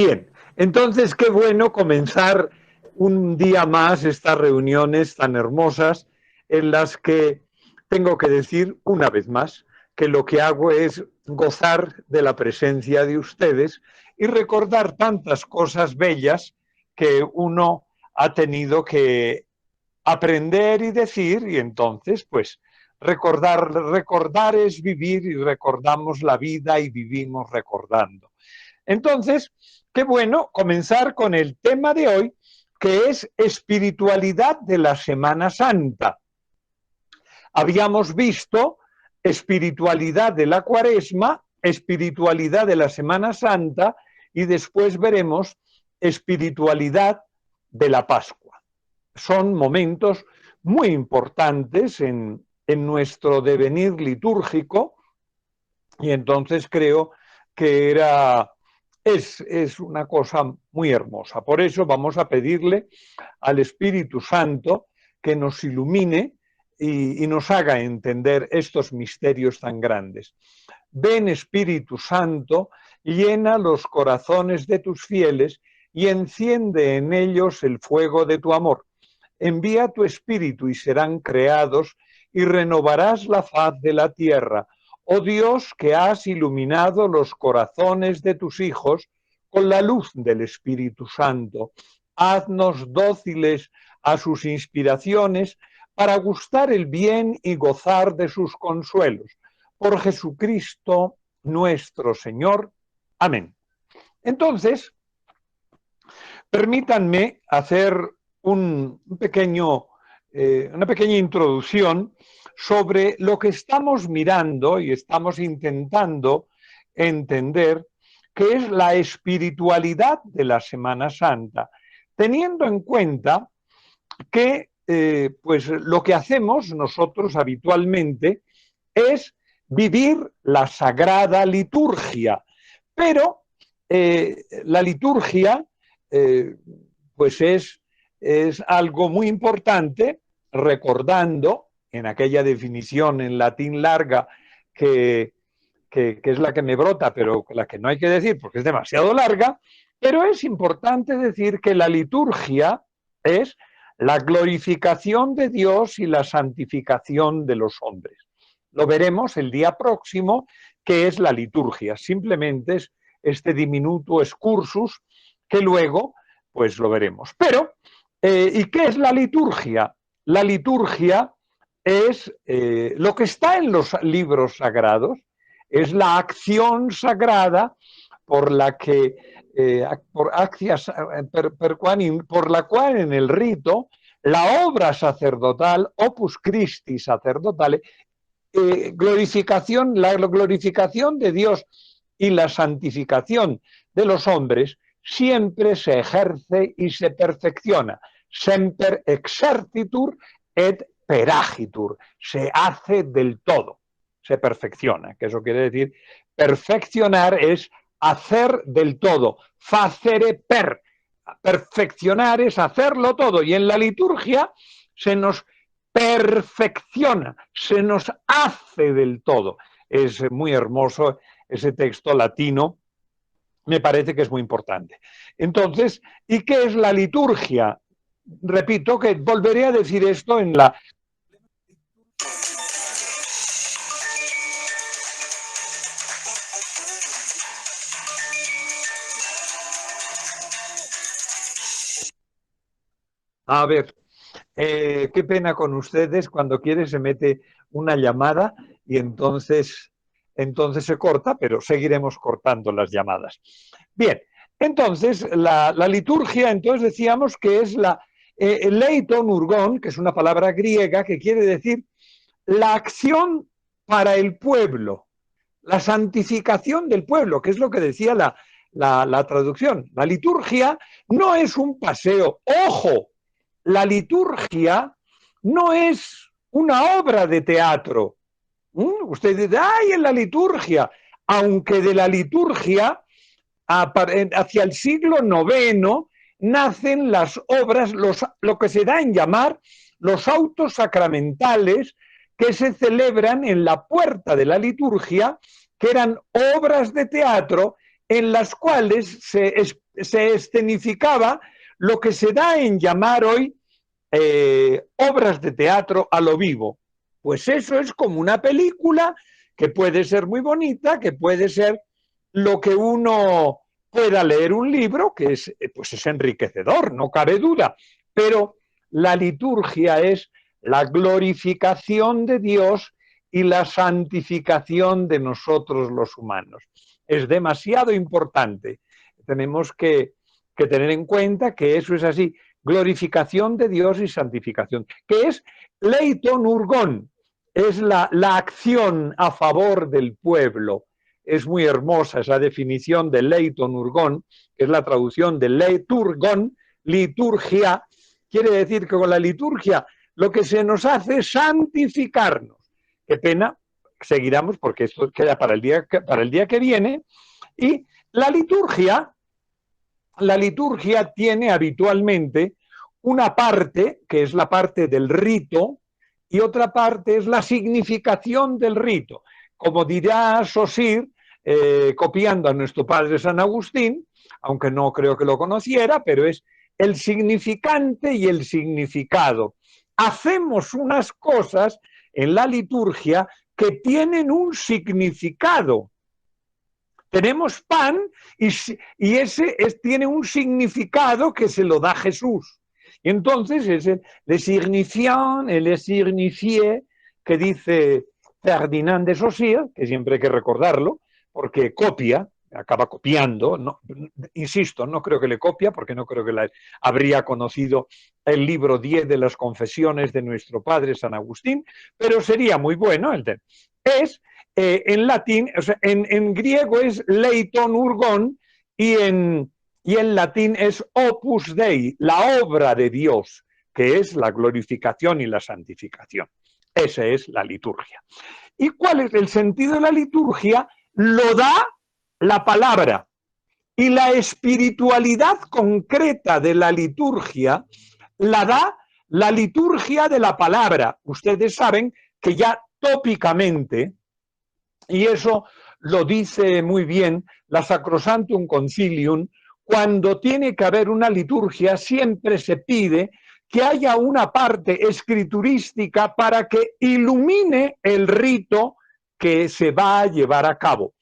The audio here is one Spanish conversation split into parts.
Bien, entonces qué bueno comenzar un día más estas reuniones tan hermosas en las que tengo que decir una vez más que lo que hago es gozar de la presencia de ustedes y recordar tantas cosas bellas que uno ha tenido que aprender y decir, y entonces pues recordar es vivir, y recordamos la vida y vivimos recordando. Entonces, qué bueno comenzar con el tema de hoy, que es espiritualidad de la Semana Santa. Habíamos visto espiritualidad de la Cuaresma, espiritualidad de la Semana Santa y después veremos espiritualidad de la Pascua. Son momentos muy importantes en nuestro devenir litúrgico y entonces creo que es una cosa muy hermosa. Por eso vamos a pedirle al Espíritu Santo que nos ilumine y nos haga entender estos misterios tan grandes. Ven, Espíritu Santo, llena los corazones de tus fieles y enciende en ellos el fuego de tu amor. Envía tu Espíritu y serán creados y renovarás la faz de la tierra. Oh Dios, que has iluminado los corazones de tus hijos con la luz del Espíritu Santo, haznos dóciles a sus inspiraciones para gustar el bien y gozar de sus consuelos. Por Jesucristo nuestro Señor. Amén. Entonces, permítanme hacer una pequeña introducción sobre lo que estamos mirando y estamos intentando entender, que es la espiritualidad de la Semana Santa, teniendo en cuenta que pues lo que hacemos nosotros habitualmente es vivir la sagrada liturgia, pero la liturgia pues es algo muy importante, recordando en aquella definición en latín larga que es la que me brota, pero la que no hay que decir porque es demasiado larga, pero es importante decir que la liturgia es la glorificación de Dios y la santificación de los hombres. Lo veremos el día próximo, que es la liturgia. Simplemente es este diminuto excursus que luego pues lo veremos. Pero, ¿y qué es la liturgia? La liturgia es lo que está en los libros sagrados, es la acción sagrada por la que por la cual en el rito la obra sacerdotal, opus Christi sacerdotale, la glorificación de Dios y la santificación de los hombres siempre se ejerce y se perfecciona. Semper exercitur et peragitur. Se hace del todo, se perfecciona, que eso quiere decir, perfeccionar es hacer del todo, facere per. Perfeccionar es hacerlo todo, y en la liturgia se nos perfecciona, se nos hace del todo. Es muy hermoso ese texto latino, me parece que es muy importante. Entonces, ¿y qué es la liturgia? Repito que volveré a decir esto en la... A ver, qué pena con ustedes, cuando quiere se mete una llamada y entonces se corta, pero seguiremos cortando las llamadas. Bien, entonces la liturgia, entonces decíamos que es el leiton urgon, que es una palabra griega que quiere decir la acción para el pueblo, la santificación del pueblo, que es lo que decía la traducción. La liturgia no es un paseo, ojo, la liturgia no es una obra de teatro. Usted dice, ¡ay, en la liturgia! Aunque de la liturgia, hacia el siglo IX, nacen las obras, lo que se da en llamar los autos sacramentales, que se celebran en la puerta de la liturgia, que eran obras de teatro en las cuales se escenificaba lo que se da en llamar hoy obras de teatro a lo vivo. Pues eso es como una película que puede ser muy bonita, que puede ser lo que uno pueda leer un libro, que es, pues es enriquecedor, no cabe duda, pero la liturgia es la glorificación de Dios y la santificación de nosotros los humanos. Es demasiado importante. Tenemos que tener en cuenta que eso es así, glorificación de Dios y santificación, que es leiton urgón, es la acción a favor del pueblo. Es muy hermosa esa definición de leiton urgón, que es la traducción de leiturgon, liturgia. Quiere decir que con la liturgia lo que se nos hace es santificarnos. Qué pena, seguiremos porque esto queda para el día que viene. Y la liturgia tiene habitualmente una parte, que es la parte del rito, y otra parte es la significación del rito. Como dirá Saussure, copiando a nuestro padre San Agustín, aunque no creo que lo conociera, pero es el significante y el significado. Hacemos unas cosas en la liturgia que tienen un significado. Tenemos pan y ese tiene un significado que se lo da Jesús. Y entonces es el le signifiant, el le signifié, que dice Ferdinand de Saussure, que siempre hay que recordarlo, porque copia, acaba copiando, no, insisto, no creo que le copia, porque no creo que habría conocido el libro 10 de las confesiones de nuestro padre San Agustín, pero sería muy bueno. Es en latín, o sea, en griego es leiton urgon y en latín es opus Dei, la obra de Dios, que es la glorificación y la santificación. Esa es la liturgia. ¿Y cuál es el sentido de la liturgia? Lo da la palabra. Y la espiritualidad concreta de la liturgia la da la liturgia de la palabra. Ustedes saben que ya tópicamente, y eso lo dice muy bien la Sacrosanctum Concilium, cuando tiene que haber una liturgia siempre se pide que haya una parte escriturística para que ilumine el rito que se va a llevar a cabo.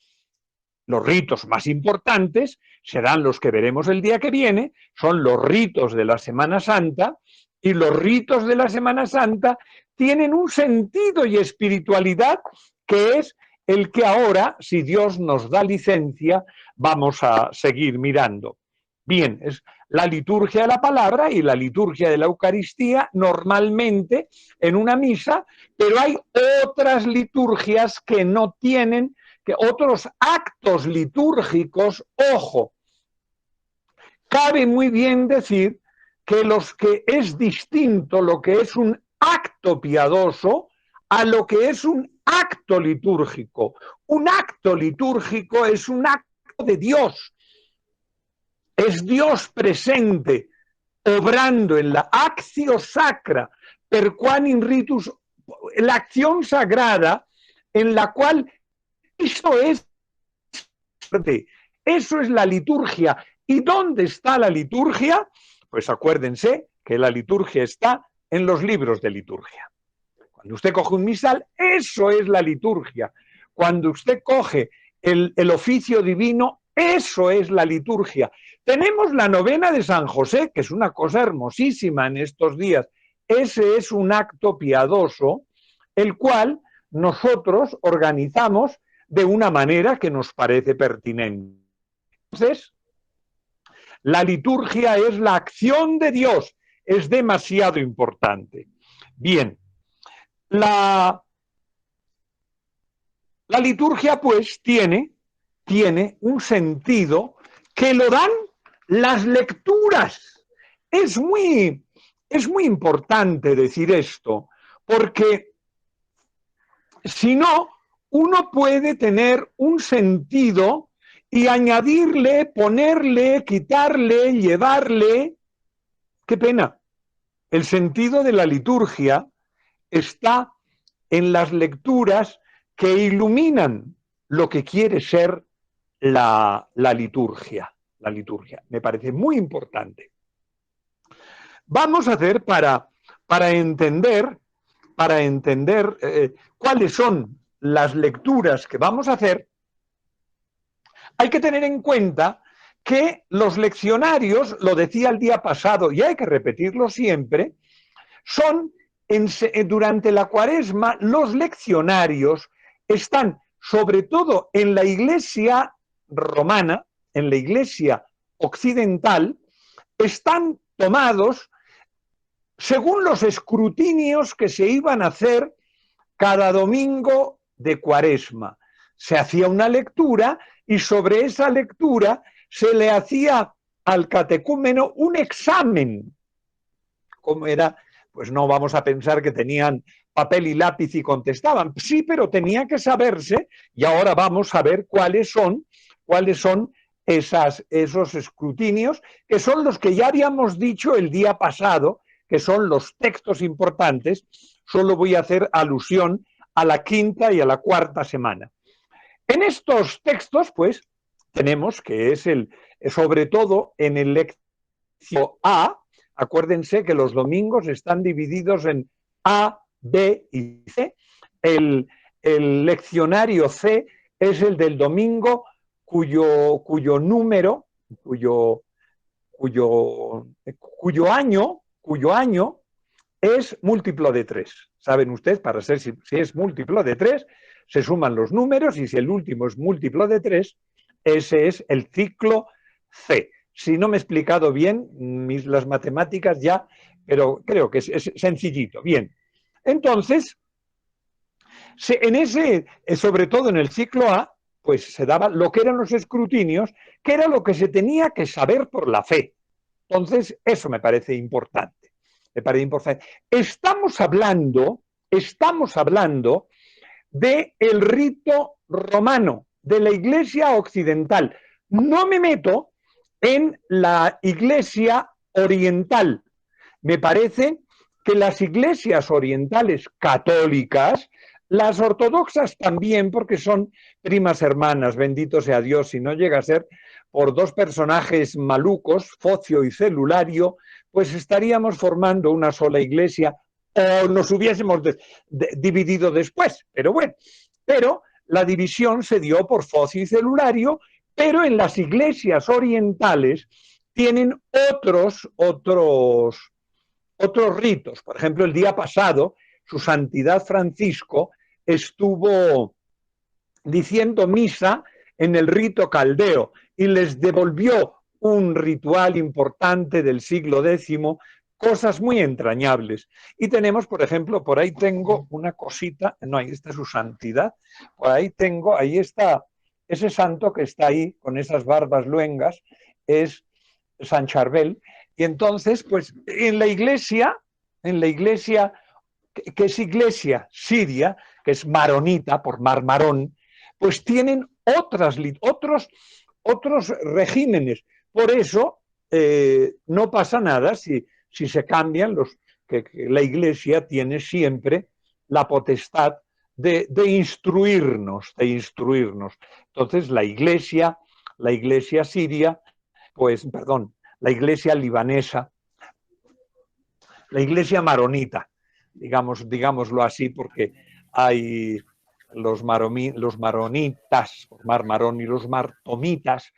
Los ritos más importantes serán los que veremos el día que viene, son los ritos de la Semana Santa, y los ritos de la Semana Santa tienen un sentido y espiritualidad que es el que ahora, si Dios nos da licencia, vamos a seguir mirando. Bien, es la liturgia de la palabra y la liturgia de la Eucaristía normalmente en una misa, pero hay otras liturgias que no tienen, que otros actos litúrgicos, ojo, cabe muy bien decir que los que es distinto lo que es un acto piadoso a lo que es un acto litúrgico. Un acto litúrgico es un acto de Dios. Es Dios presente, obrando en la actio sacra, per quan in ritus, la acción sagrada en la cual eso es la liturgia. ¿Y dónde está la liturgia? Pues acuérdense que la liturgia está en los libros de liturgia. Cuando usted coge un misal, eso es la liturgia. Cuando usted coge el oficio divino, eso es la liturgia. Tenemos la novena de San José, que es una cosa hermosísima en estos días. Ese es un acto piadoso, el cual nosotros organizamos de una manera que nos parece pertinente. Entonces, la liturgia es la acción de Dios, es demasiado importante. Bien, la liturgia pues tiene un sentido que lo dan las lecturas. Es muy importante decir esto, porque si no, uno puede tener un sentido y añadirle, ponerle, quitarle, llevarle. Qué pena. El sentido de la liturgia está en las lecturas que iluminan lo que quiere ser la liturgia. La liturgia. Me parece muy importante. Vamos a hacer para entender cuáles son las lecturas que vamos a hacer, hay que tener en cuenta que los leccionarios, lo decía el día pasado y hay que repetirlo siempre, son durante la Cuaresma los leccionarios están sobre todo en la Iglesia romana, en la Iglesia occidental, están tomados según los escrutinios que se iban a hacer cada domingo de Cuaresma. Se hacía una lectura y sobre esa lectura se le hacía al catecúmeno un examen. ¿Cómo era? Pues no vamos a pensar que tenían papel y lápiz y contestaban. Sí, pero tenía que saberse, y ahora vamos a ver cuáles son esos escrutinios, que son los que ya habíamos dicho el día pasado, que son los textos importantes. Solo voy a hacer alusión a la quinta y a la cuarta semana. En estos textos, pues, tenemos que es sobre todo en el lección A, acuérdense que los domingos están divididos en A, B y C. El leccionario C es el del domingo cuyo número, cuyo año es múltiplo de 3. Saben ustedes, para ser si es múltiplo de 3, se suman los números y si el último es múltiplo de 3, ese es el ciclo C. Si no me he explicado bien las matemáticas ya, pero creo que es sencillito. Bien, entonces, sobre todo en el ciclo A, pues se daba lo que eran los escrutinios, que era lo que se tenía que saber por la fe. Entonces, eso me parece importante. Estamos hablando del rito romano, de la Iglesia occidental. No me meto en la Iglesia oriental. Me parece que las iglesias orientales católicas, las ortodoxas también, porque son primas hermanas, bendito sea Dios, si no llega a ser por dos personajes malucos, Focio y Celulario, pues estaríamos formando una sola iglesia o nos hubiésemos dividido después. Pero bueno, la división se dio por Focio y Celulario, pero en las iglesias orientales tienen otros ritos. Por ejemplo, el día pasado, su santidad Francisco estuvo diciendo misa en el rito caldeo y les devolvió un ritual importante del siglo X, cosas muy entrañables. Y tenemos, por ejemplo, por ahí tengo una cosita, no, ahí está su santidad, por ahí tengo, ahí está, ese santo que está ahí con esas barbas luengas, es San Charbel. Y entonces, pues en la iglesia, que es iglesia siria, que es maronita, por marmarón, pues tienen otros regímenes. Por eso no pasa nada si se cambian que la iglesia tiene siempre la potestad de instruirnos. Entonces la iglesia siria, pues, perdón, la iglesia libanesa, la iglesia maronita, digámoslo así, porque hay los maronitas, marmarón y los martomitas,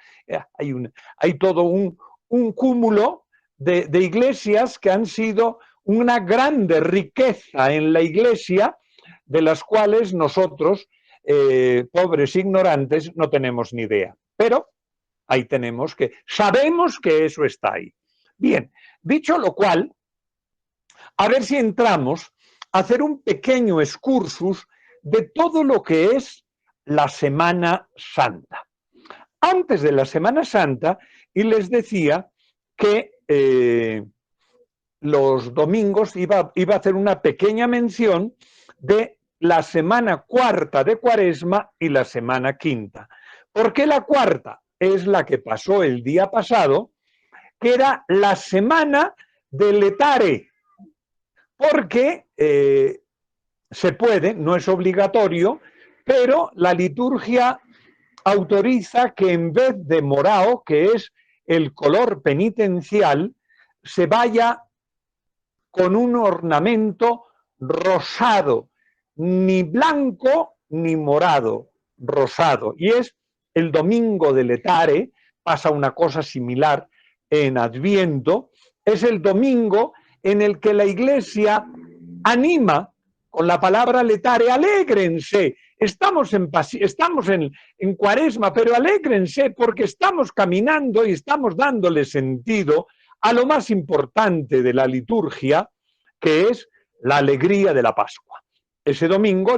hay todo un cúmulo de iglesias que han sido una grande riqueza en la iglesia, de las cuales nosotros, pobres ignorantes, no tenemos ni idea. Pero ahí sabemos que eso está ahí. Bien, dicho lo cual, a ver si entramos a hacer un pequeño excursus de todo lo que es la Semana Santa. Antes de la Semana Santa, y les decía que los domingos iba a hacer una pequeña mención de la semana cuarta de Cuaresma y la semana quinta. ¿Por qué la cuarta? Es la que pasó el día pasado, que era la semana del Letare, porque se puede, no es obligatorio, pero la liturgia autoriza que en vez de morado, que es el color penitencial, se vaya con un ornamento rosado, ni blanco ni morado, rosado. Y es el domingo de Letare, pasa una cosa similar en Adviento, es el domingo en el que la Iglesia anima con la palabra letare, alégrense, estamos en Cuaresma, pero alégrense porque estamos caminando y estamos dándole sentido a lo más importante de la liturgia, que es la alegría de la Pascua. Ese domingo,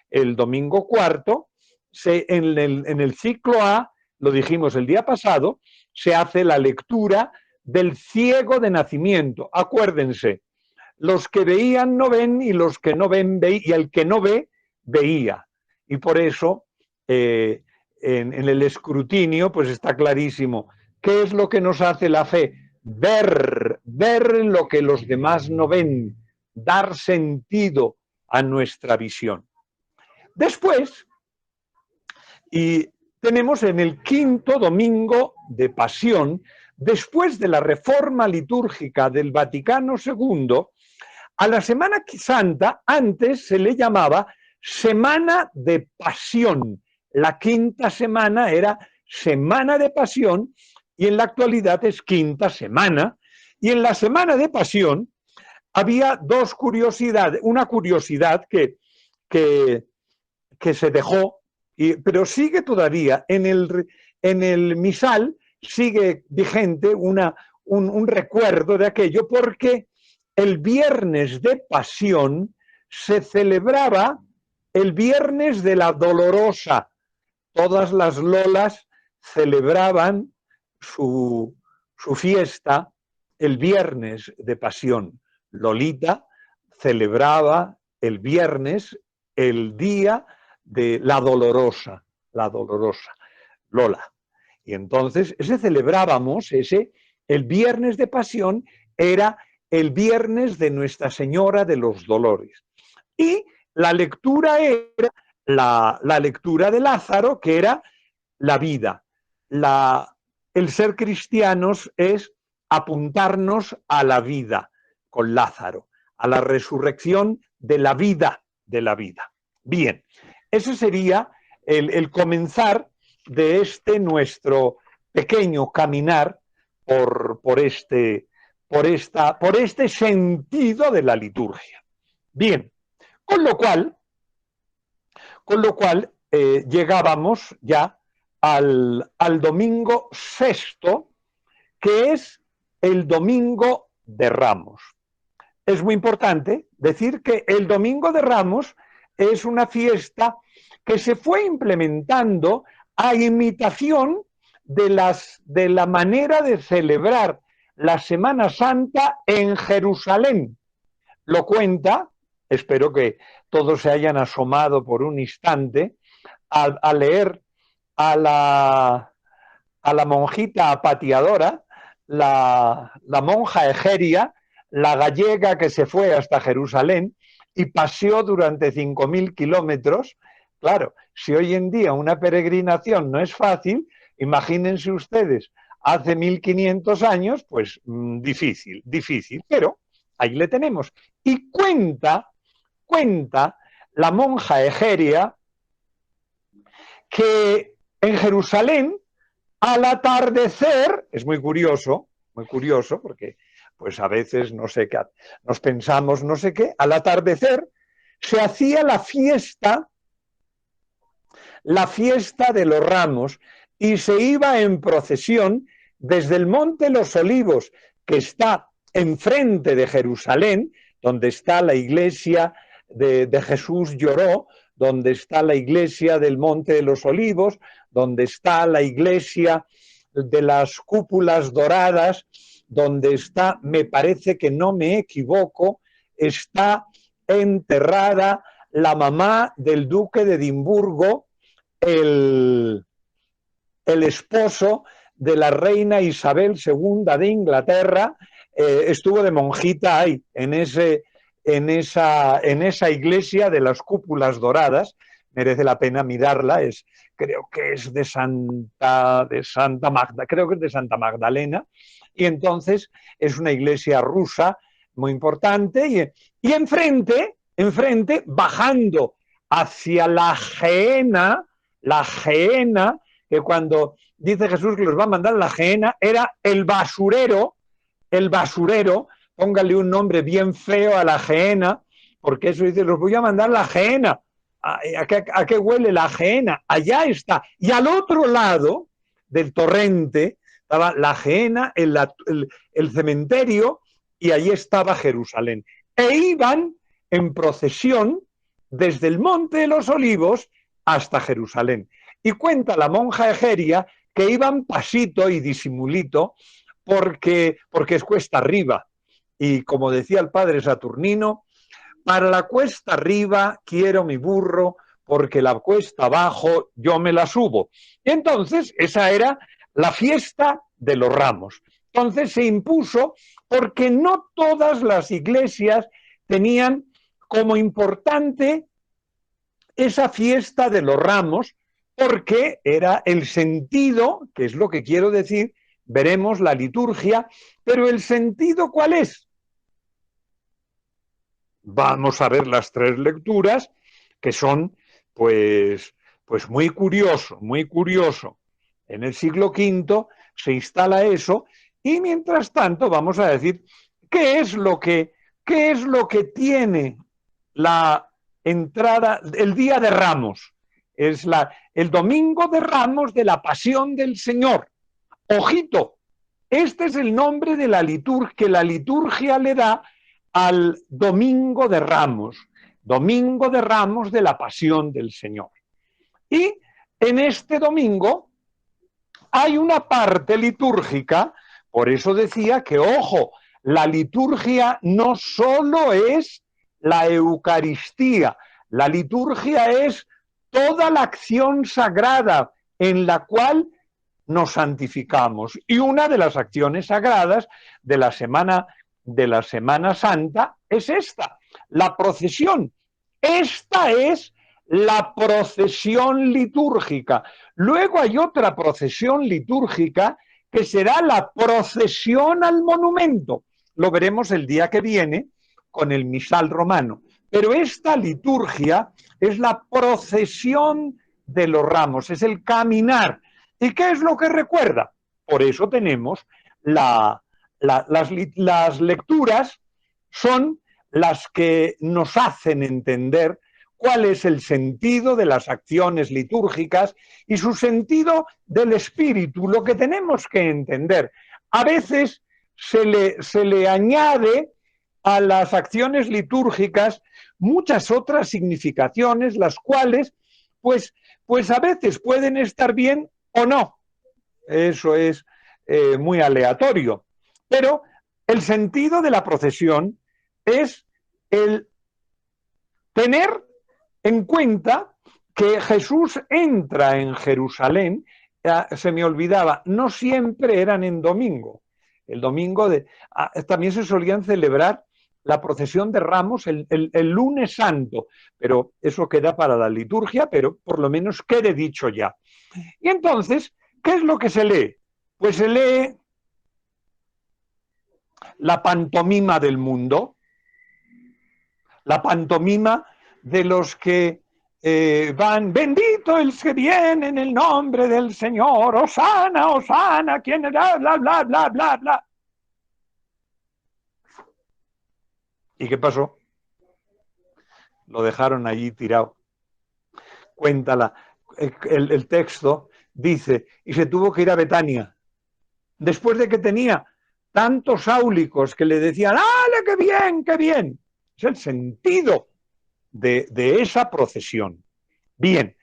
el domingo cuarto, en el ciclo A, lo dijimos el día pasado, se hace la lectura del ciego de nacimiento. Acuérdense, los que veían no ven y los que no ven veían, y el que no ve veía. Y por eso en el escrutinio pues está clarísimo. ¿Qué es lo que nos hace la fe? Ver lo que los demás no ven, dar sentido a nuestra visión. Después, y tenemos en el quinto domingo de Pasión, después de la reforma litúrgica del Vaticano II, a la Semana Santa antes se le llamaba Semana de Pasión. La quinta semana era Semana de Pasión y en la actualidad es quinta semana. Y en la Semana de Pasión había dos curiosidades. Una curiosidad que se dejó, pero sigue todavía en el misal, sigue vigente un recuerdo de aquello, porque el viernes de Pasión se celebraba el viernes de la Dolorosa. Todas las lolas celebraban su fiesta el viernes de Pasión. Lolita celebraba el viernes el día de la Dolorosa, Lola. Y entonces el viernes de Pasión era el viernes de Nuestra Señora de los Dolores. Y la lectura era la lectura de Lázaro, que era la vida. El ser cristianos es apuntarnos a la vida con Lázaro, a la resurrección de la vida. Bien, ese sería el comenzar de nuestro pequeño caminar por este sentido de la liturgia. Bien, con lo cual llegábamos ya al domingo sexto, que es el domingo de Ramos. Es muy importante decir que el domingo de Ramos es una fiesta que se fue implementando a imitación de la manera de celebrar la Semana Santa en Jerusalén. Lo cuenta, espero que todos se hayan asomado por un instante a leer a la monjita apatiadora, la monja Egeria, la gallega que se fue hasta Jerusalén y paseó durante 5.000 kilómetros. Claro, si hoy en día una peregrinación no es fácil, imagínense ustedes, hace 1500 años, pues difícil, pero ahí le tenemos. Y cuenta la monja Egeria que en Jerusalén, al atardecer, es muy curioso porque pues a veces no sé qué, nos pensamos no sé qué, al atardecer se hacía la fiesta de los Ramos y se iba en procesión desde el Monte Los Olivos, que está enfrente de Jerusalén, donde está la iglesia de Jesús Lloró, donde está la iglesia del Monte de los Olivos, donde está la iglesia de las cúpulas doradas, donde está, me parece que no me equivoco, está enterrada la mamá del duque de Edimburgo, el esposo de la reina Isabel II de Inglaterra, estuvo de monjita ahí, en esa iglesia de las cúpulas doradas. Merece la pena mirarla, es creo que es de Santa Magda, creo que es de Santa Magdalena, y entonces es una iglesia rusa muy importante, y enfrente, bajando hacia la Gehenna, que cuando dice Jesús que los va a mandar a la Gehenna, era el basurero, póngale un nombre bien feo a la Gehenna, porque eso dice, los voy a mandar a la Gehenna. ¿A qué huele la Gehenna? Allá está. Y al otro lado del torrente estaba la Gehenna, el cementerio, y allí estaba Jerusalén. E iban en procesión desde el Monte de los Olivos hasta Jerusalén. Y cuenta la monja Egeria que iban pasito y disimulito porque es cuesta arriba. Y como decía el padre Saturnino, para la cuesta arriba quiero mi burro, porque la cuesta abajo yo me la subo. Y entonces esa era la fiesta de los ramos. Entonces se impuso porque no todas las iglesias tenían como importante esa fiesta de los ramos, porque era el sentido, que es lo que quiero decir, veremos la liturgia, pero el sentido ¿cuál es? Vamos a ver las tres lecturas, que son pues muy curioso, muy curioso. En el siglo V se instala eso, y mientras tanto vamos a decir qué es lo que tiene la entrada, el día de Ramos. Es el domingo de Ramos de la Pasión del Señor. Ojito, este es el nombre de la liturgia que la liturgia le da al Domingo de Ramos de la Pasión del Señor. Y en este domingo hay una parte litúrgica, por eso decía que, ojo, la liturgia no solo es la Eucaristía, la liturgia es toda la acción sagrada en la cual nos santificamos. Y una de las acciones sagradas de la Semana Santa es esta, la procesión. Esta es la procesión litúrgica. Luego hay otra procesión litúrgica que será la procesión al monumento. Lo veremos el día que viene con el misal romano. Pero esta liturgia es la procesión de los ramos, es el caminar. ¿Y qué es lo que recuerda? Por eso tenemos las lecturas, son las que nos hacen entender cuál es el sentido de las acciones litúrgicas y su sentido del espíritu, lo que tenemos que entender. A veces se le añade a las acciones litúrgicas muchas otras significaciones, las cuales pues a veces pueden estar bien o no. Eso es muy aleatorio. Pero el sentido de la procesión es el tener en cuenta que Jesús entra en Jerusalén, se me olvidaba, no siempre eran en domingo. El domingo también se solían celebrar la procesión de Ramos el lunes santo, pero eso queda para la liturgia, pero por lo menos quede dicho ya. Y entonces, ¿qué es lo que se lee? Pues se lee la pantomima del mundo, la pantomima de los que van, bendito el que viene en el nombre del Señor, Hosana, Hosana, ¿quién era? Bla, bla, bla, bla, bla. ¿Y qué pasó? Lo dejaron allí tirado. Cuéntala. El texto dice, y se tuvo que ir a Betania, después de que tenía tantos áulicos que le decían, ¡ale, qué bien, qué bien! Es el sentido de esa procesión. Bien,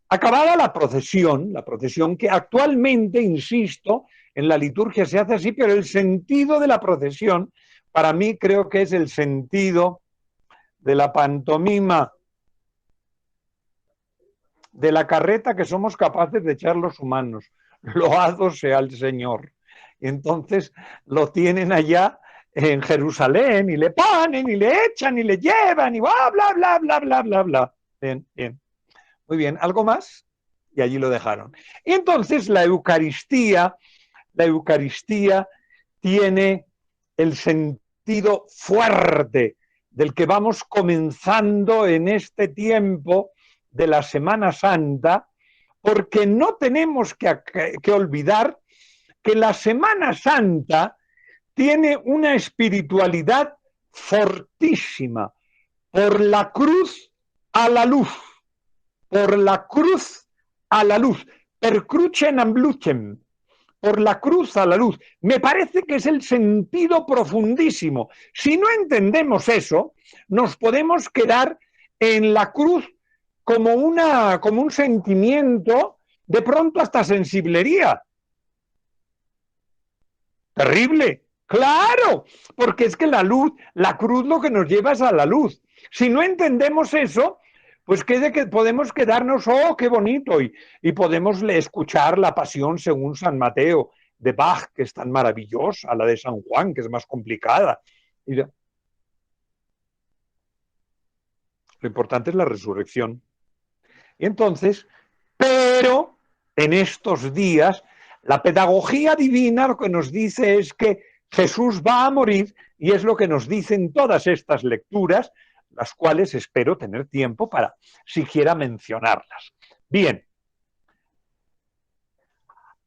acabada la procesión que actualmente, insisto, en la liturgia se hace así, pero el sentido de la procesión, para mí creo que es el sentido de la pantomima de la carreta que somos capaces de echar los humanos. Loado sea el Señor. Y entonces lo tienen allá en Jerusalén y le ponen y le echan y le llevan y bla, bla, bla, bla, bla, bla, bla. Bien, bien. Muy bien. ¿Algo más? y allí lo dejaron. Y entonces la Eucaristía tiene el sentido fuerte del que vamos comenzando en este tiempo de la Semana Santa, porque no tenemos que olvidar que la Semana Santa tiene una espiritualidad fortísima, por la cruz a la luz, por la cruz a la luz, per crucem lucem, por la cruz a la luz. Me parece que es el sentido profundísimo. Si no entendemos eso, nos podemos quedar en la cruz como un sentimiento, de pronto hasta sensiblería. Terrible. Claro, porque es que la cruz lo que nos lleva es a la luz. Si no entendemos eso, pues podemos quedarnos, oh, qué bonito, y podemos escuchar la Pasión según San Mateo de Bach, que es tan maravillosa, la de San Juan, que es más complicada. Lo importante es la resurrección. Y entonces, pero en estos días, la pedagogía divina lo que nos dice es que Jesús va a morir, y es lo que nos dicen todas estas lecturas, las cuales espero tener tiempo para siquiera mencionarlas. Bien,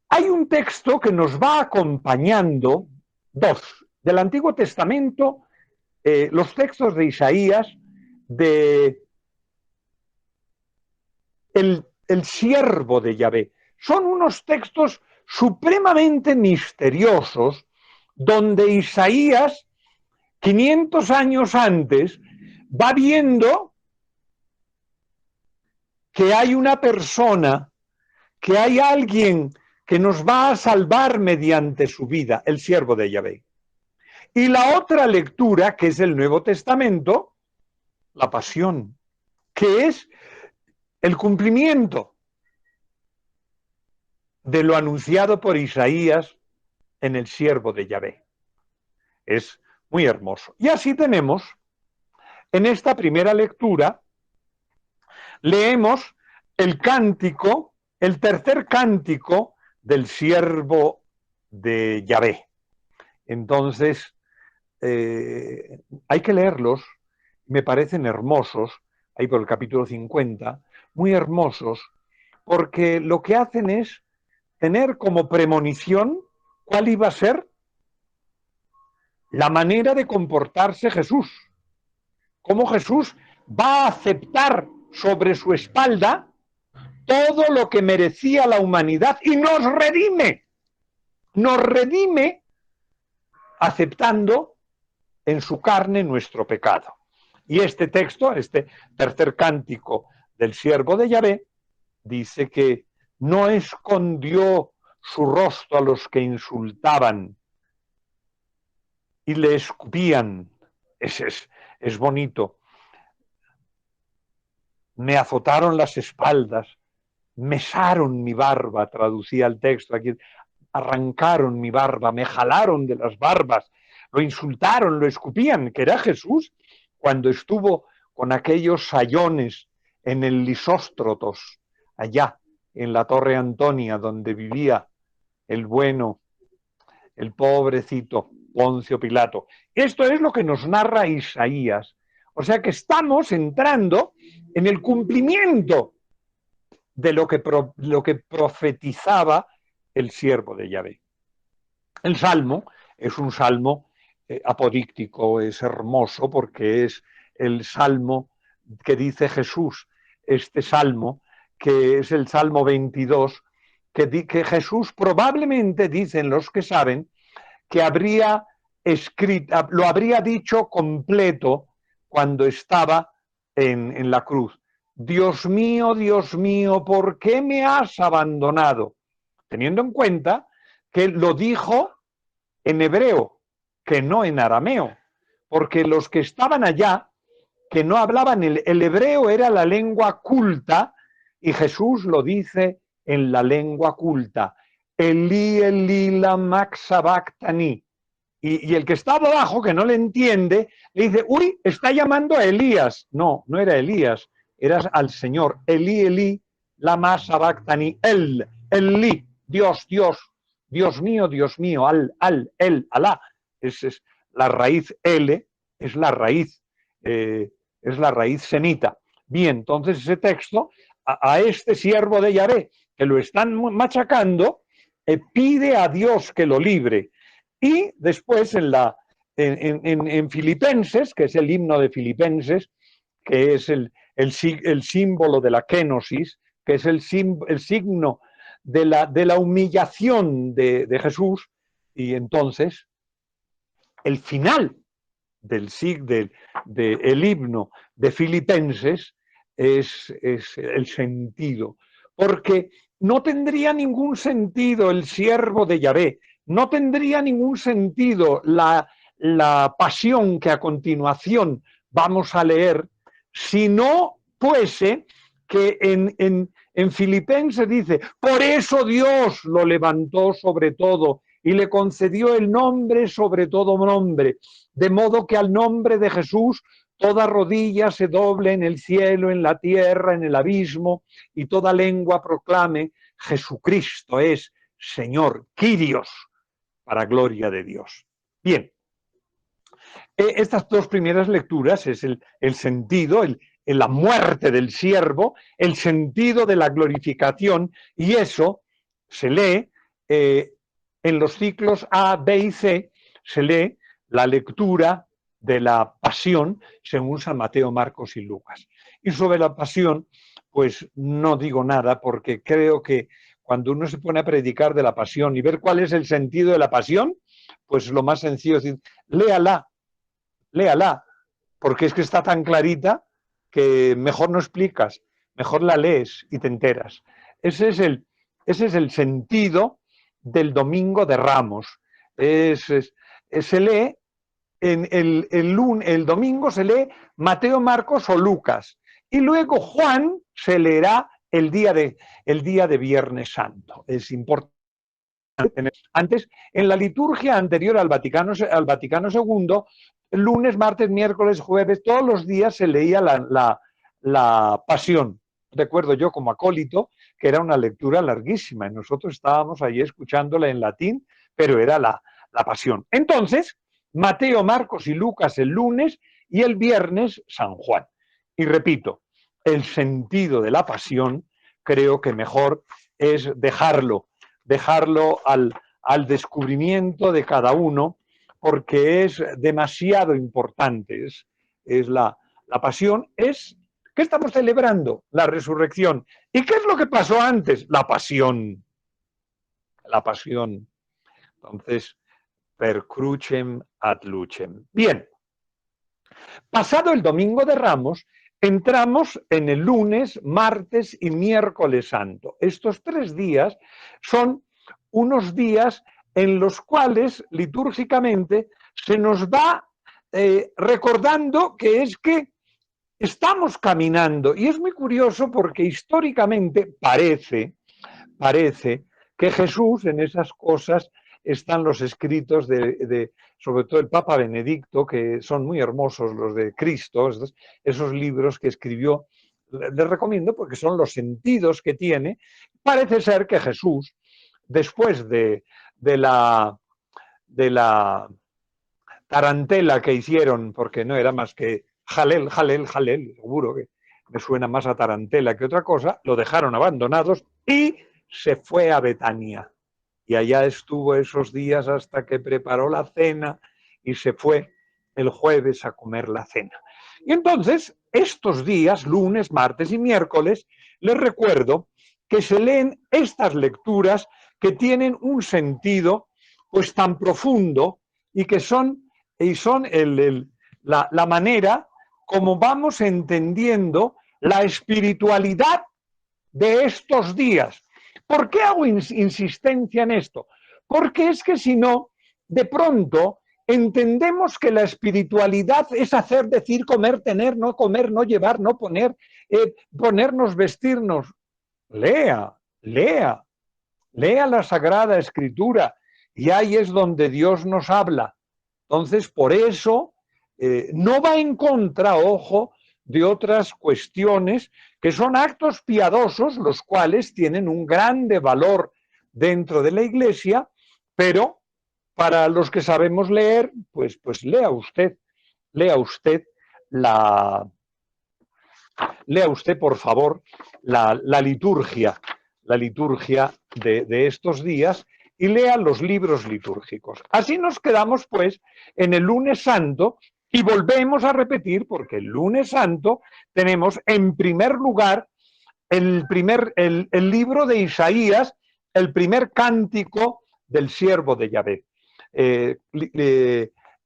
hay un texto que nos va acompañando, dos, del Antiguo Testamento, los textos de Isaías, de el siervo de Yahvé. Son unos textos supremamente misteriosos, donde Isaías, 500 años antes, va viendo que hay una persona, que hay alguien que nos va a salvar mediante su vida, el siervo de Yahvé. Y la otra lectura, que es el Nuevo Testamento, la Pasión, que es el cumplimiento de lo anunciado por Isaías en el siervo de Yahvé. Es muy hermoso. Y así tenemos, en esta primera lectura, leemos el cántico, el tercer cántico del siervo de Yahvé. Entonces, hay que leerlos, me parecen hermosos, ahí por el capítulo 50, muy hermosos, porque lo que hacen es tener como premonición cuál iba a ser la manera de comportarse Jesús, cómo Jesús va a aceptar sobre su espalda todo lo que merecía la humanidad y nos redime aceptando en su carne nuestro pecado. Y este texto, este tercer cántico del siervo de Yahvé, dice que no escondió su rostro a los que insultaban y le escupían. Es bonito. Me azotaron las espaldas, mesaron mi barba, traducía el texto aquí, arrancaron mi barba, me jalaron de las barbas, lo insultaron, lo escupían, que era Jesús cuando estuvo con aquellos sayones en el Lisóstrotos, allá en la Torre Antonia, donde vivía el bueno, el pobrecito Poncio Pilato. Esto es lo que nos narra Isaías. O sea que estamos entrando en el cumplimiento de lo que profetizaba el siervo de Yahvé. El salmo es un salmo apodíctico, es hermoso porque es el salmo que dice Jesús, este salmo, que es el Salmo 22, que Jesús probablemente, dicen los que saben, que habría escrito, lo habría dicho completo cuando estaba en la cruz. Dios mío, ¿por qué me has abandonado? Teniendo en cuenta que lo dijo en hebreo, que no en arameo, porque los que estaban allá, que no hablaban el hebreo, era la lengua culta, y Jesús lo dice en la lengua culta. Elí, Elí, lama sabactani. Y el que está abajo, que no le entiende, le dice, uy, está llamando a Elías. No, no era Elías, era al Señor. Elí, Elí, lama sabactani, el li, Dios, Dios, Dios mío, el, Alá. Es la raíz L, es la raíz semita. Bien, entonces ese texto, a este siervo de Yahvé, que lo están machacando, pide a Dios que lo libre. Y después en Filipenses, que es el himno de Filipenses, que es el símbolo de la kenosis, que es el signo de la humillación de Jesús, y entonces el final del himno de Filipenses es el sentido, porque no tendría ningún sentido el siervo de Yahvé, no tendría ningún sentido la pasión que a continuación vamos a leer, si no fuese que en Filipenses dice, por eso Dios lo levantó sobre todo y le concedió el nombre sobre todo nombre, de modo que al nombre de Jesús toda rodilla se doble en el cielo, en la tierra, en el abismo, y toda lengua proclame, Jesucristo es Señor, Kyrios, para gloria de Dios. Bien, estas dos primeras lecturas es el sentido, la muerte del siervo, el sentido de la glorificación, y eso se lee en los ciclos A, B y C, se lee la lectura de la pasión según San Mateo, Marcos y Lucas. Y sobre la pasión, pues no digo nada, porque creo que cuando uno se pone a predicar de la pasión y ver cuál es el sentido de la pasión, pues lo más sencillo es decir, léala, porque es que está tan clarita que mejor no explicas, mejor la lees y te enteras. Ese es el sentido del Domingo de Ramos. Se lee, el domingo se lee Mateo, Marcos o Lucas, y luego Juan se leerá el día de Viernes Santo. Es importante. Antes, en la liturgia anterior al Vaticano II, lunes, martes, miércoles, jueves, todos los días se leía la Pasión. Recuerdo yo como acólito que era una lectura larguísima y nosotros estábamos ahí escuchándola en latín, pero era la Pasión. Entonces, Mateo, Marcos y Lucas el lunes y el viernes San Juan. Y repito, el sentido de la Pasión creo que mejor es dejarlo al descubrimiento de cada uno, porque es demasiado importante. Es la pasión, ¿qué estamos celebrando? La resurrección. ¿Y qué es lo que pasó antes? La pasión. La pasión. Entonces, per crucem ad lucem. Bien. Pasado el Domingo de Ramos, entramos en el lunes, martes y miércoles santo. Estos 3 días son unos días en los cuales litúrgicamente se nos va recordando que es que estamos caminando. Y es muy curioso porque históricamente parece que Jesús en esas cosas están los escritos sobre todo el Papa Benedicto, que son muy hermosos los de Cristo, esos libros que escribió, les recomiendo porque son los sentidos que tiene. Parece ser que Jesús, después de la tarantela que hicieron, porque no era más que jalel, jalel, jalel, seguro que me suena más a tarantela que otra cosa, lo dejaron abandonados y se fue a Betania. Y allá estuvo esos días hasta que preparó la cena y se fue el jueves a comer la cena. Y entonces, estos días, lunes, martes y miércoles, les recuerdo que se leen estas lecturas que tienen un sentido pues tan profundo y que son la manera como vamos entendiendo la espiritualidad de estos días. ¿Por qué hago insistencia en esto? Porque es que si no, de pronto entendemos que la espiritualidad es hacer, decir, comer, tener, no comer, no llevar, no poner, ponernos, vestirnos. Lea la Sagrada Escritura y ahí es donde Dios nos habla. Entonces, por eso, no va en contra, ojo, de otras cuestiones que son actos piadosos, los cuales tienen un grande valor dentro de la Iglesia, pero para los que sabemos leer, pues lea usted la, lea usted, por favor, la liturgia de estos días y lea los libros litúrgicos. Así nos quedamos, pues, en el lunes santo y volvemos a repetir, porque el lunes santo tenemos, en primer lugar, el libro de Isaías, el primer cántico del siervo de Yahvé.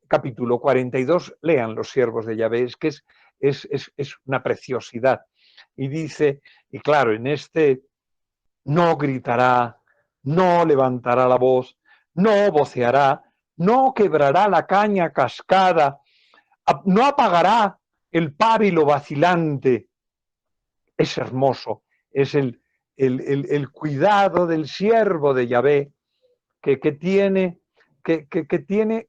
Capítulo 42, lean los siervos de Yahvé, es que es una preciosidad. Y dice, y claro, en este no gritará, no levantará la voz, no voceará, no quebrará la caña cascada, no apagará el pábilo vacilante. Es hermoso, es el cuidado del siervo de Yahvé que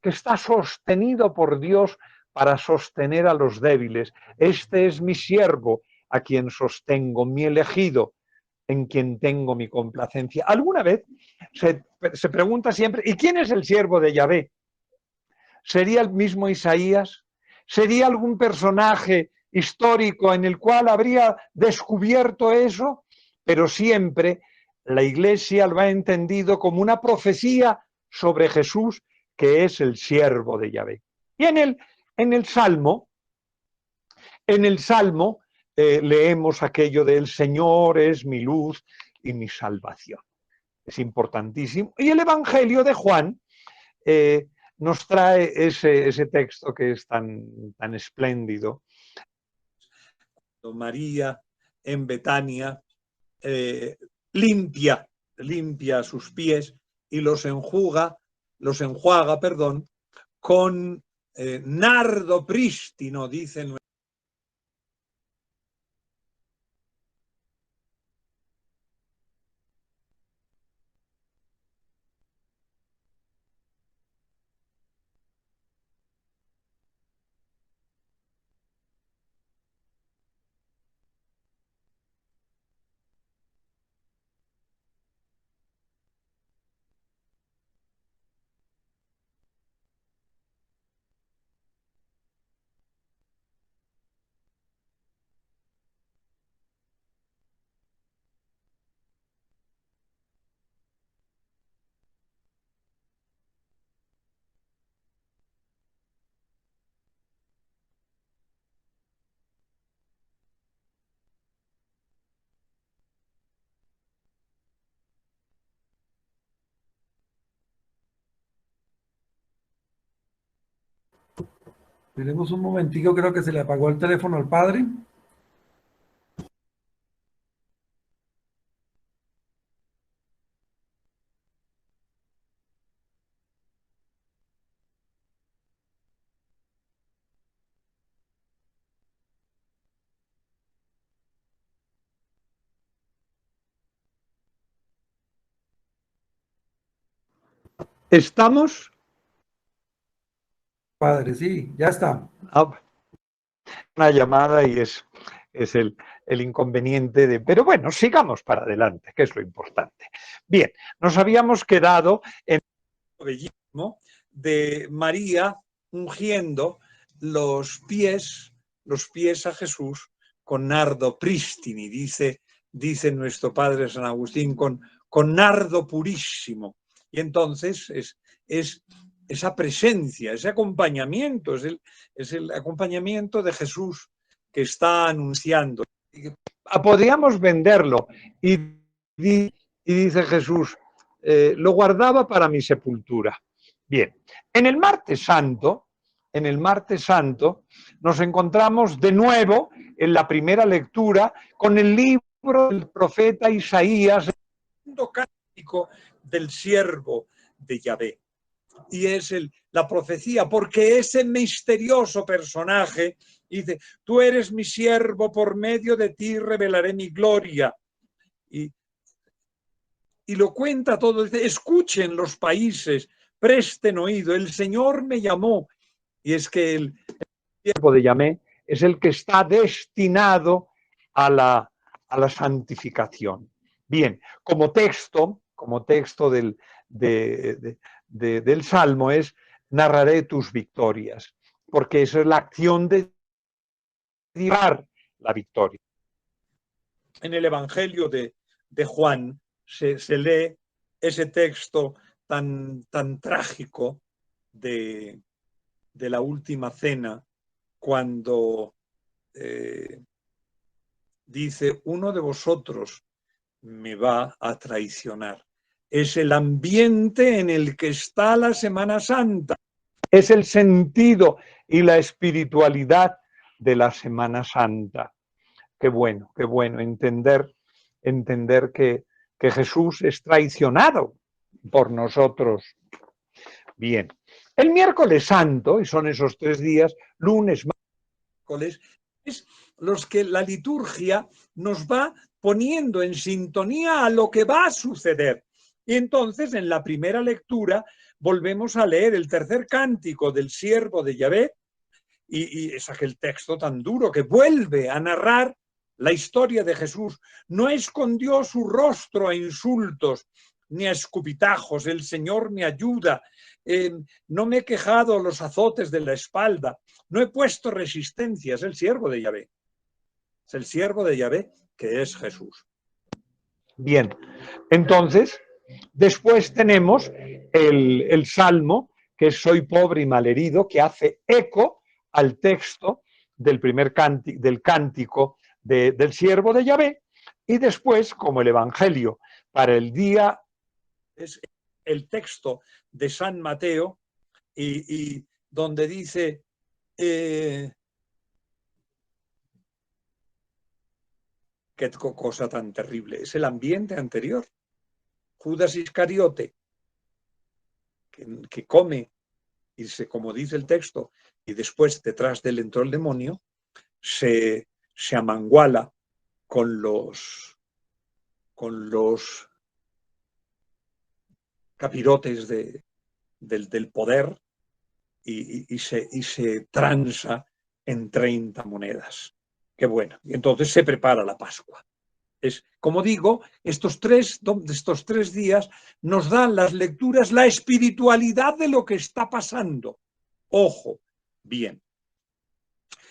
está sostenido por Dios para sostener a los débiles. Este es mi siervo, a quien sostengo, mi elegido, en quien tengo mi complacencia. Alguna vez se pregunta siempre, ¿y quién es el siervo de Yahvé? ¿Sería el mismo Isaías? ¿Sería algún personaje histórico en el cual habría descubierto eso? Pero siempre la Iglesia lo ha entendido como una profecía sobre Jesús, que es el siervo de Yahvé. Y en el Salmo leemos aquello de el Señor es mi luz y mi salvación. Es importantísimo. Y el Evangelio de Juan nos trae ese texto que es tan espléndido. María en Betania limpia sus pies y los enjuaga, con nardo prístino, dicen. Tenemos un momentico, creo que se le apagó el teléfono al padre. ¿Estamos? Padre, sí, ya está. Una llamada y es el inconveniente de... Pero bueno, sigamos para adelante, que es lo importante. Bien, nos habíamos quedado en el bellísimo de María ungiendo los pies a Jesús con nardo prístini, dice nuestro padre San Agustín, con nardo purísimo. Y entonces es esa presencia, ese acompañamiento, es el acompañamiento de Jesús que está anunciando. Podríamos venderlo y dice Jesús, lo guardaba para mi sepultura. Bien, en el martes santo nos encontramos de nuevo en la primera lectura con el libro del profeta Isaías, el segundo cántico del siervo de Yahvé. Y es la profecía, porque ese misterioso personaje dice, tú eres mi siervo, por medio de ti revelaré mi gloria. Y lo cuenta todo, dice, escuchen los países, presten oído, el Señor me llamó. Y es que el siervo de Yahvé es el que está destinado a la santificación. Bien, como texto del Salmo es: narraré tus victorias, porque eso es la acción de llevar la victoria. En el Evangelio de Juan se lee ese texto tan trágico de la última cena, cuando dice: uno de vosotros me va a traicionar. Es el ambiente en el que está la Semana Santa, es el sentido y la espiritualidad de la Semana Santa. Qué bueno entender que Jesús es traicionado por nosotros. Bien, el miércoles santo, y son esos 3 días, lunes, miércoles, es los que la liturgia nos va poniendo en sintonía a lo que va a suceder. Y entonces, en la primera lectura, volvemos a leer el tercer cántico del siervo de Yahvé, y es aquel texto tan duro que vuelve a narrar la historia de Jesús. No escondió su rostro a insultos ni a escupitajos. El Señor me ayuda. No me he quejado los azotes de la espalda. No he puesto resistencia. Es el siervo de Yahvé. Es el siervo de Yahvé, que es Jesús. Bien, entonces, después tenemos el Salmo, que es: soy pobre y malherido, que hace eco al texto del primer del cántico del siervo de Yahvé. Y después, como el Evangelio para el día es el texto de San Mateo, y donde dice: qué cosa tan terrible, es el ambiente anterior. Judas Iscariote, que come, y como dice el texto, y después detrás de él entró el demonio, se amanguala con los capirotes del poder, y se transa en 30 monedas. Qué bueno. Y entonces se prepara la Pascua. Es, como digo, estos tres días nos dan las lecturas la espiritualidad de lo que está pasando. Ojo, bien.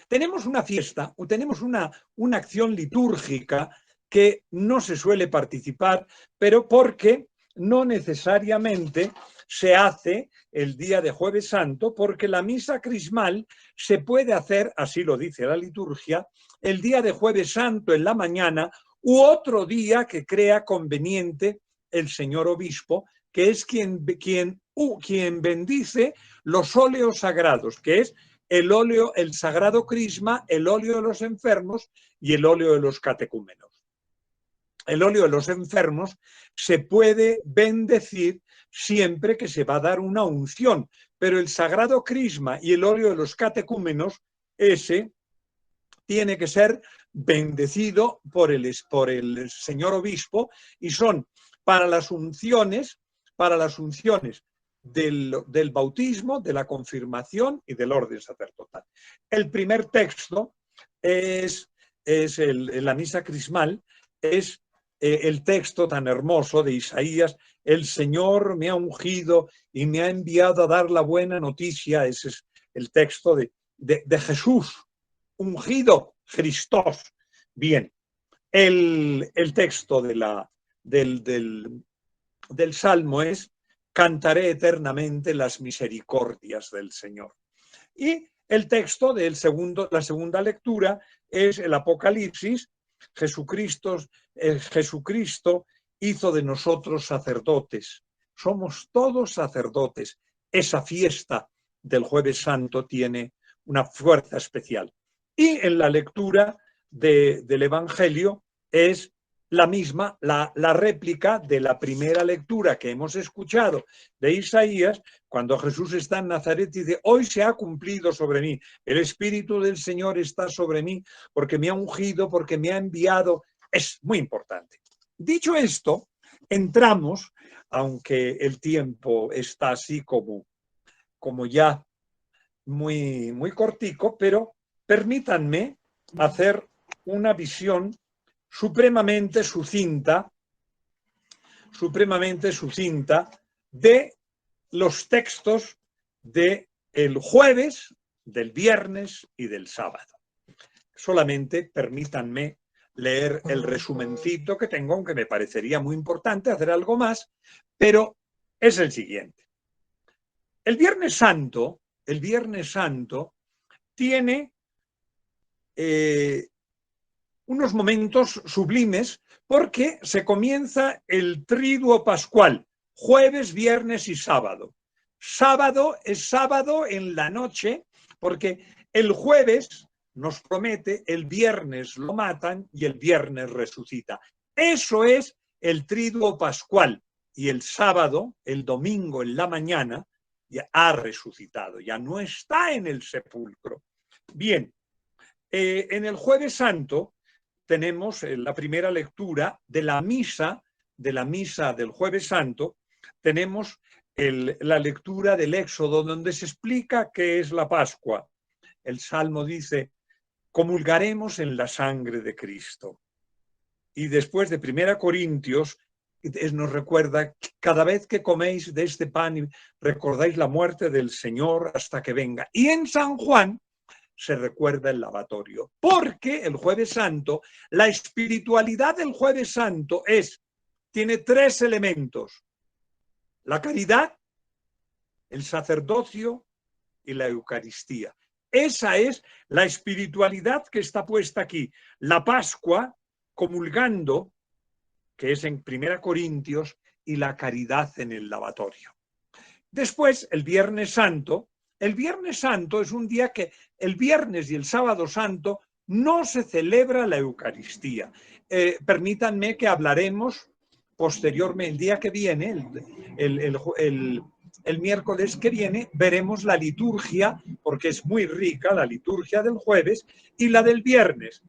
Tenemos una fiesta, o tenemos una acción litúrgica que no se suele participar, pero porque no necesariamente se hace el día de Jueves Santo, porque la misa crismal se puede hacer, así lo dice la liturgia, el día de Jueves Santo en la mañana, u otro día que crea conveniente el señor obispo, que es quien bendice los óleos sagrados, que es el óleo, el sagrado crisma, el óleo de los enfermos y el óleo de los catecúmenos. El óleo de los enfermos se puede bendecir siempre que se va a dar una unción, pero el sagrado crisma y el óleo de los catecúmenos, ese tiene que ser bendecido por el señor obispo, y son para las unciones del bautismo, de la confirmación y del orden sacerdotal. El primer texto es la misa crismal, es el texto tan hermoso de Isaías: el Señor me ha ungido y me ha enviado a dar la buena noticia. Ese es el texto de Jesús, ungido, Christos. Bien, el texto del Salmo es: cantaré eternamente las misericordias del Señor. Y el texto la segunda lectura es el Apocalipsis: Jesucristo hizo de nosotros sacerdotes. Somos todos sacerdotes. Esa fiesta del Jueves Santo tiene una fuerza especial. Y en la lectura del Evangelio es la misma, la réplica de la primera lectura que hemos escuchado de Isaías, cuando Jesús está en Nazaret y dice: hoy se ha cumplido sobre mí, el Espíritu del Señor está sobre mí, porque me ha ungido, porque me ha enviado. Es muy importante. Dicho esto, entramos, aunque el tiempo está así como ya muy cortico, pero permítanme hacer una visión supremamente sucinta de los textos del jueves, del viernes y del sábado. Solamente permítanme leer el resumencito que tengo, aunque me parecería muy importante hacer algo más, pero es el siguiente. El Viernes Santo tiene unos momentos sublimes porque se comienza el triduo pascual, jueves, viernes y sábado. Sábado es sábado en la noche porque el jueves nos promete, el viernes lo matan y el viernes resucita. Eso es el triduo pascual. Y el sábado, el domingo en la mañana, ya ha resucitado, ya no está en el sepulcro. Bien, en el Jueves Santo tenemos la primera lectura de la misa del Jueves Santo, tenemos la lectura del Éxodo, donde se explica qué es la Pascua. El Salmo dice, comulgaremos en la sangre de Cristo. Y después de 1 Corintios, nos recuerda, cada vez que coméis de este pan, recordáis la muerte del Señor hasta que venga. Y en San Juan se recuerda el lavatorio, porque el Jueves Santo, la espiritualidad del Jueves Santo tiene 3 elementos: la caridad, el sacerdocio y la Eucaristía. Esa es la espiritualidad que está puesta aquí. La Pascua, comulgando, que es en 1 Corintios, y la caridad en el lavatorio. Después, el Viernes Santo. El Viernes Santo es un día que el viernes y el sábado santo no se celebra la Eucaristía. Permítanme que hablaremos posteriormente, el día que viene, el miércoles que viene, veremos la liturgia, porque es muy rica la liturgia del jueves y la del viernes.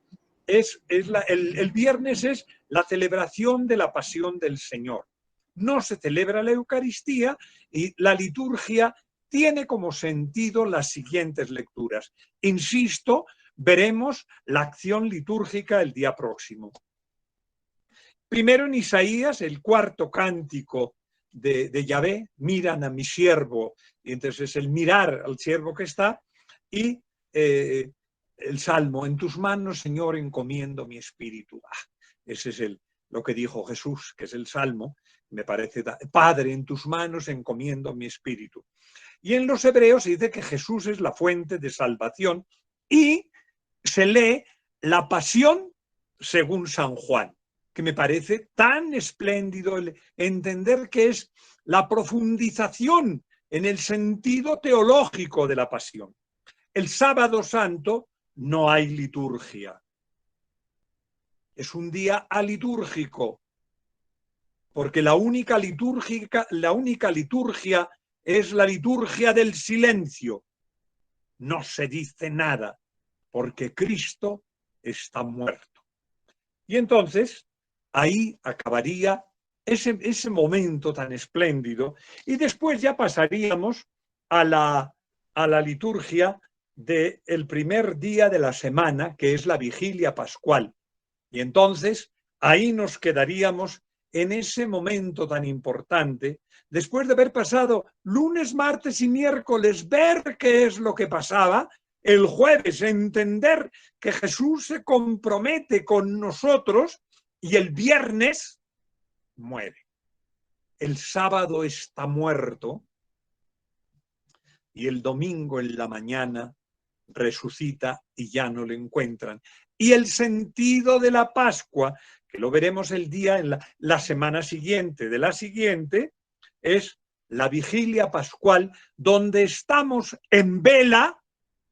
El viernes es la celebración de la pasión del Señor. No se celebra la Eucaristía y la liturgia tiene como sentido las siguientes lecturas. Insisto, veremos la acción litúrgica el día próximo. Primero en Isaías, el 4º cántico de Yahvé, miran a mi siervo, y entonces el mirar al siervo que está, y el Salmo, en tus manos, Señor, encomiendo mi espíritu. Ese es lo que dijo Jesús, que es el Salmo, me parece, Padre, en tus manos encomiendo mi espíritu. Y en los hebreos se dice que Jesús es la fuente de salvación y se lee la pasión según San Juan, que me parece tan espléndido entender que es la profundización en el sentido teológico de la pasión. El sábado santo no hay liturgia. Es un día alitúrgico, porque la única liturgia es la liturgia del silencio. No se dice nada, porque Cristo está muerto. Y entonces, ahí acabaría ese momento tan espléndido, y después ya pasaríamos a la liturgia del primer día de la semana, que es la vigilia pascual. Y entonces, ahí nos quedaríamos en ese momento tan importante, después de haber pasado lunes, martes y miércoles, ver qué es lo que pasaba, el jueves entender que Jesús se compromete con nosotros y el viernes muere. El sábado está muerto y el domingo en la mañana resucita y ya no lo encuentran. Y el sentido de la Pascua, que lo veremos el día en la semana siguiente de la siguiente, es la vigilia pascual, donde estamos en vela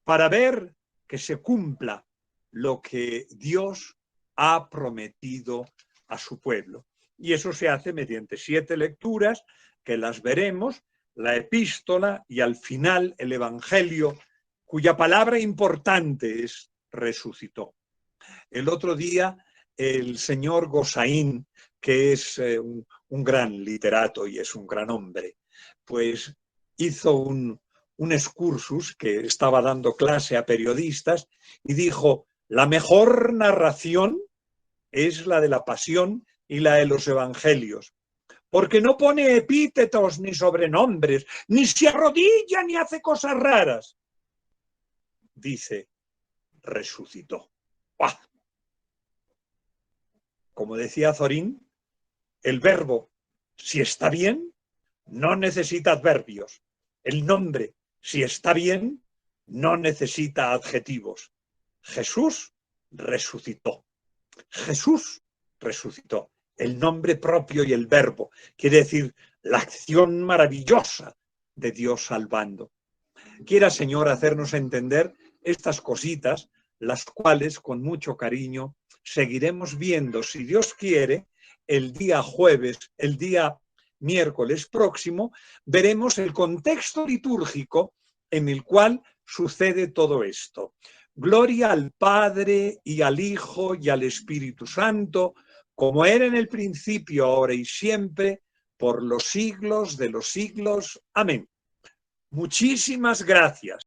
para ver que se cumpla lo que Dios ha prometido a su pueblo. Y eso se hace mediante 7 lecturas, que las veremos, la epístola y al final el Evangelio, cuya palabra importante es resucitó. El otro día el señor Gosaín, que es un gran literato y es un gran hombre, pues hizo un excursus que estaba dando clase a periodistas y dijo: la mejor narración es la de la pasión y la de los evangelios, porque no pone epítetos ni sobrenombres, ni se arrodilla ni hace cosas raras. Dice: resucitó. ¡Pah! Como decía Zorín, el verbo, si está bien, no necesita adverbios. El nombre, si está bien, no necesita adjetivos. Jesús resucitó. Jesús resucitó. El nombre propio y el verbo. Quiere decir la acción maravillosa de Dios salvando. Quiera, Señor, hacernos entender estas cositas, las cuales con mucho cariño seguiremos viendo, si Dios quiere, el día jueves, el día miércoles próximo, veremos el contexto litúrgico en el cual sucede todo esto. Gloria al Padre y al Hijo y al Espíritu Santo, como era en el principio, ahora y siempre, por los siglos de los siglos. Amén. Muchísimas gracias.